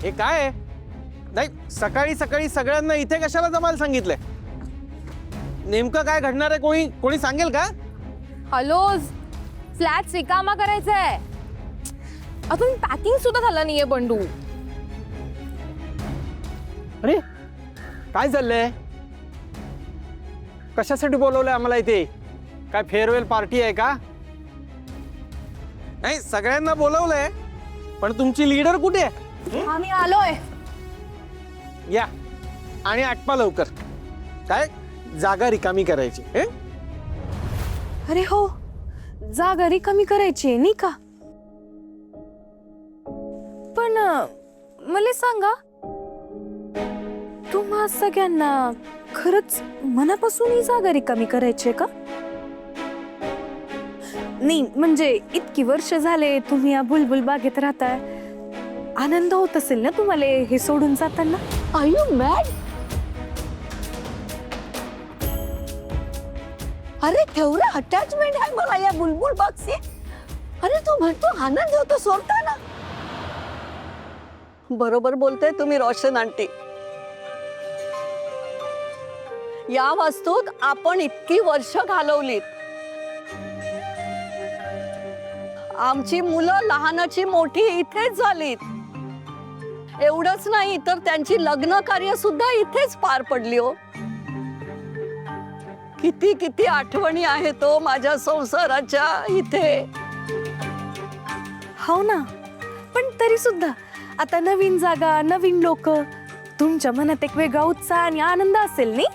हे काय आहे? नाही, सकाळी सकाळी सगळ्यांना इथे कशाला जमायला सांगितलंय? नेमकं काय घडणार आहे कोणी कोणी सांगेल का? हॅलो, फ्लॅट रिकामा करायचा आहे. अजून पॅकिंग सुद्धा झालं नाहीये बंडू. अरे काय चाललंय? कशासाठी बोलवलंय आम्हाला इथे? काय फेअरवेल पार्टी आहे का? नाही, सगळ्यांना बोलवलंय, पण तुमची लीडर कुठे आहे? आम्ही आलोय. या आणि आटपा लवकर. काय जागा रिकामी करायची? अरे हो, जागा रिकामी करायची नाही का? पण मला सांगा, तुम्हा सगळ्यांना खरंच मनापासून ही जागा रिकामी करायची का? नाही म्हणजे इतकी वर्ष झाले तुम्ही या बुलबुल बागेत राहताय, आनंद होत असेल ना तुम्हाला हे सोडून जाताना? Are you mad? अरे केवढं अटॅचमेंट आहे मला या बुलबुल बागशी. अरे तू म्हणतो आनंद होतो सोडताना. बरोबर बोलते तुम्ही रोशन आंटी. या वास्तूत आपण इतकी वर्ष घालवलीत. आमची मुलं लहानाची मोठी इथेच झालीत. एवढंच नाही तर त्यांची लग्न कार्य सुद्धा इथेच पार पडली हो. किती किती आठवणी आहेत हो माझ्या संसाराच्या इथे. हो ना, पण तरी सुद्धा आता नवीन जागा, नवीन लोक, तुमच्या मनात एक वेगळा उत्साह आणि आनंद असेल नाही?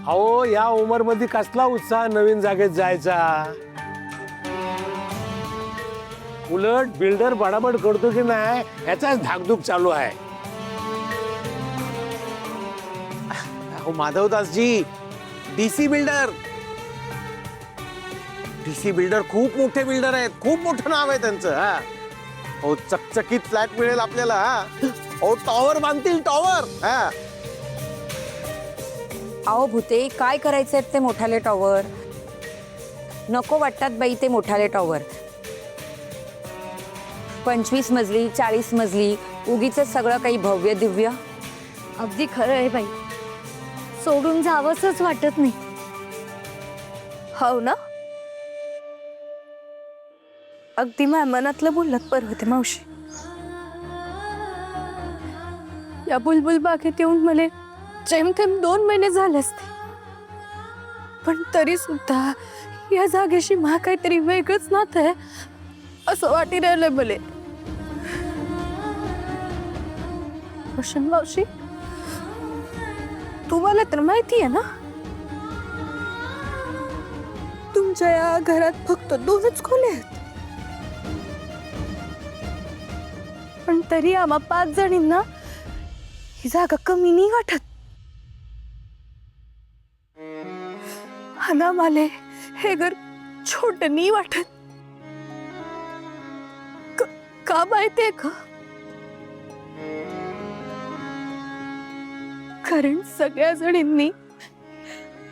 अहो या उमर मध्ये कसला उत्साह नवीन जागेत जायचा. उलट बिल्डर बडाबड करतो की नाही याचाच धाकधूक चालू आहे. अहो माधवदासजी, डीसी बिल्डर. डीसी बिल्डर खूप मोठे बिल्डर आहेत, खूप मोठं नाव आहे त्यांचं. हा हो, चकचकीत फ्लॅट मिळेल आपल्याला. हो, टॉवर बांधतील, टॉवर. हा अहो भूते, काय करायचंय ते मोठाले टॉवर? नको वाटतात बाई ते मोठाले टॉवर. 25 मजली 40 मजली उगीच सगळं काही भव्य दिव्य. अगदी खरं आहे बाई, सोडून जावंसच वाटत नाही. हो ना, अगदी माझ्या मनातलं बोललात परवते मावशी. या बुलबुल बागेत येऊन मला जेमतेम 2 महिने झाले असते, पण तरी सुद्धा या जागेशी मा काहीतरी वेगळंच नातं आहे असं वाटी राहिलंय मला. रोशन मावशी, तुम्हाला तर माहिती आहे ना, तुमच्या या घरात फक्त 2च खोल्या आहेत, पण तरी आम्हा 5 जणींना ही जागा कमी नाही वाटत. ना माले हे घर छोट नाही वाटत. का माहितीये का? कारण सगळ्या जणींनी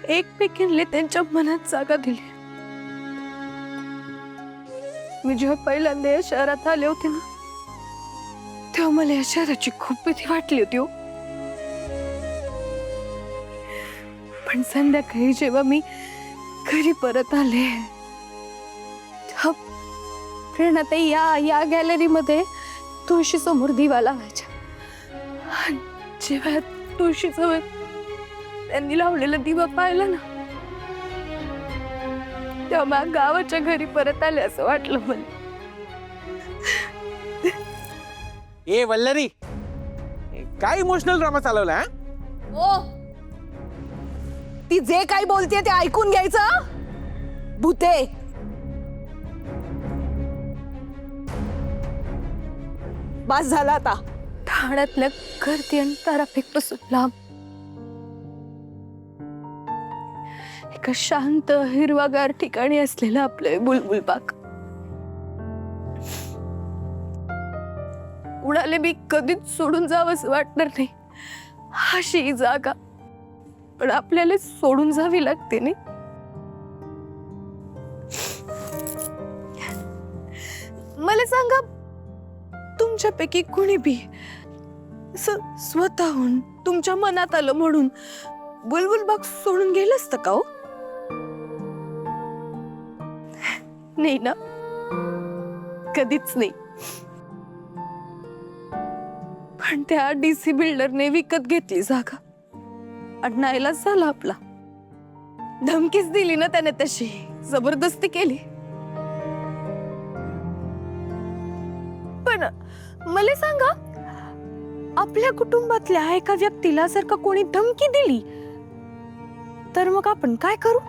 एकमेकींना त्यांच्या मनात जागा दिली. मी जेव्हा पहिल्यांदा या शहरात आले होते ना, तेव्हा मला या शहराची खूप भीती वाटली होती हो. पण संध्याकाळी जेव्हा मी घरी परत आले, प्रेरणाताई या गॅलरीमध्ये तुळशी समोर दिवा लावायच्या. जेव्हा तुळशी जवळ त्यांनी लावलेला दिवा पाहिला ना, तेव्हा मला गावाच्या घरी परत आले असं वाटलं मला. ए वल्लरी, काय इमोशनल ड्रामा चालवला? ओ, ती जे काही बोलते ते ऐकून घ्यायचं. भूते, बस झाला आता. ठाण्यातल्या गर्दी आणि ट्रॅफिकपासून लांब एका शांत हिरवागार ठिकाणी असलेलं आपलं बुलबुल बाग. उडाले मी कधीच सोडून जावंसं वाटणार नाही अशी ही जागा, पण आपल्याला सोडून जावी लागते नाही. मला सांगा, तुमच्यापैकी कुणी बी स्वतःहून तुमच्या मनात आलं म्हणून बुलबुल बाग सोडून गेलं असतं का हो? नाही ना, कधीच नाही. पण त्या डीसी बिल्डरने विकत घेतली जागा आणि नाईलाज झाला आपला. धमकीच दिली ना त्याने, तशी जबरदस्ती केली. पण मला सांगा, आपल्या कुटुंबातल्या एका व्यक्तीला जर का कोणी धमकी दिली तर मग आपण काय करू?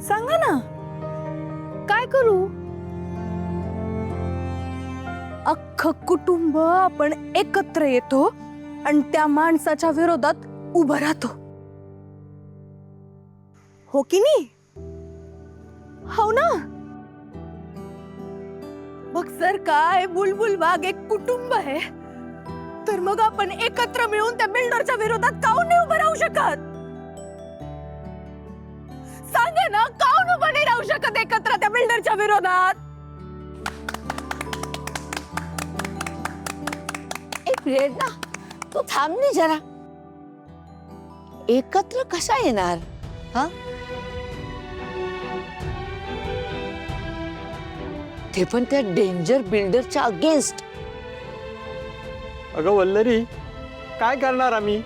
सांगा ना, काय करू? अख्खं कुटुंब आपण एकत्र येतो आणि त्या माणसाच्या विरोधात उभं राहतो, हो की नाही? हो ना. मग जर काय बुलबुल बाग एक कुटुंब आहे, तर मग आपण एकत्र मिळून त्या बिल्डरच्या विरोधात काऊन नाही उभं राहू शकत? सांगा ना, काऊन उभं नाही राहू शकत एकत्र त्या बिल्डरच्या विरोधात? एक प्रेरणा, तू थांब नाही जरा. एकत्र कसा येणार? हा, ते पण त्या डेंजर बिल्डरच्या अगेन्स्ट. अगं वल्लरी, काय करणार आम्ही?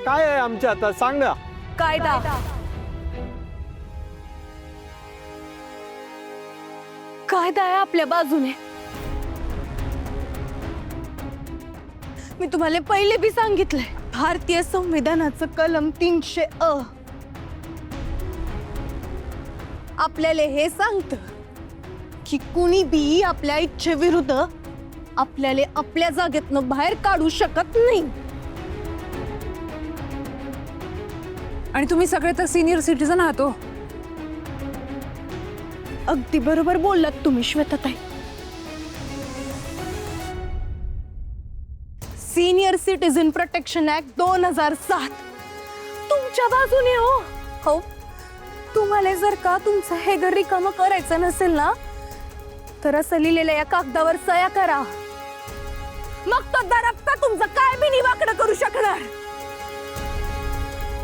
काय आहे आमच्या आता, सांग ना. कायदा. कायदा आहे आपल्या बाजूने. मी तुम्हाला पहिले बी सांगितलंय, भारतीय संविधानाचं कलम 300 आपल्याला हे सांगतं की कुणी बी आपल्या इच्छेविरुद्ध आपल्याला आपल्या जागेतनं बाहेर काढू शकत नाही. आणि तुम्ही सगळे तर सिनियर सिटीजन आहात हो. अगदी बरोबर बोललात तुम्ही श्वेताताई. सीनियर सिटीजन प्रोटेक्शन ऍक्ट 2007 तुमच्या बाजूने हो. हो, तुम्हाला जर का तुमचं हे घर रिकामं करायचं नसेल ना, तर असं लिहिलेल्या या कागदावर सह्या करा. मग तो दरप्ता तुमचं काय बी निवाकडं करू शकणार.